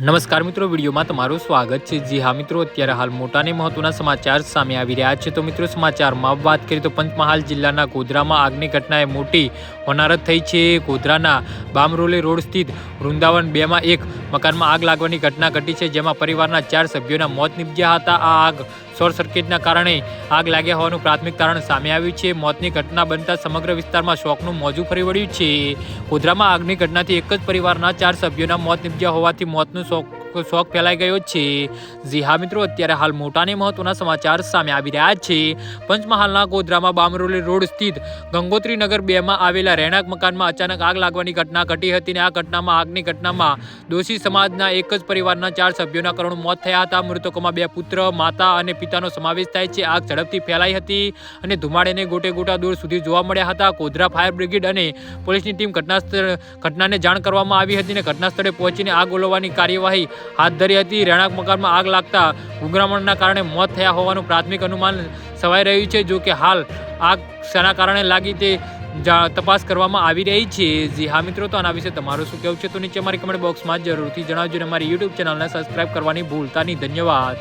નમસ્કાર મિત્રો, વિડીયોમાં તમારું સ્વાગત છે। જી હા મિત્રો, અત્યારે હાલ મોટા અને મહત્વના સમાચાર સામે આવી રહ્યા છે। તો મિત્રો, સમાચારમાં વાત કરીએ તો પંચમહાલ જિલ્લાના ગોધરામાં આગની ઘટનાએ મોટી હોનારત થઈ છે। ગોધરાના બામરોલી રોડ સ્થિત વૃંદાવન 2 માં એક મકાનમાં આગ લાગવાની ઘટના ઘટી છે, જેમાં પરિવારના 4 સભ્યોના મોત નીપજ્યા હતા। આ આગ શોર્ટ સર્કિટના કારણે આગ લાગ્યા હોવાનું પ્રાથમિક તારણ સામે આવ્યું છે। મોતની ઘટના બનતા સમગ્ર વિસ્તારમાં શોકનું મોજું ફરી વળ્યું છે। ગોધરામાં આગની ઘટનાથી એક જ પરિવારના 4 સભ્યોના મોત નીપજ્યા હોવાથી મોતનું શોક ફેલાઈ ગયો છે। જી હા મિત્રો, અત્યારે હાલ મોટા અને મહત્વના સમાચાર સામે આવી રહ્યા છે। પંચમહાલના ગોધરામાં બામરોલી રોડ સ્થિત ગંગોત્રી નગર 2 માં આવેલા રહેણાંક મકાનમાં અચાનક આગ લાગવાની ઘટના ઘટી હતી અને આ આગની ઘટનામાં દોષી સમાજના એક જ પરિવારના 4 સભ્યોના કરુણ મોત થયા હતા। મૃતકોમાં 2 પુત્ર, માતા અને પિતાનો સમાવેશ થાય છે। આગ ઝડપથી ફેલાઈ હતી અને ધુમાડેને ગોટે ગોટા દૂર સુધી જોવા મળ્યા હતા। ગોધરા ફાયર બ્રિગેડ અને પોલીસની ટીમ ઘટનાને જાણ કરવામાં આવી હતી અને ઘટના સ્થળે પહોંચીને આગ ઓલવવાની કાર્યવાહી હાથ ધરી હતી। રહેણાંક મકાનમાં આગ લાગતા ગુંગરામણના કારણે મોત થયા હોવાનું પ્રાથમિક અનુમાન સવાઈ રહ્યું છે। જો કે હાલ આગ શાના કારણે લાગી તે તપાસ કરવામાં આવી રહી છે। જી હા મિત્રો, તો આના વિશે તમારું શું કહેવું છે તો નીચે અમારી કમેન્ટ બોક્સમાં જરૂરથી જણાવજો અને અમારી યુટ્યુબ ચેનલને સબસ્ક્રાઈબ કરવાની ભૂલતા નહીં। ધન્યવાદ।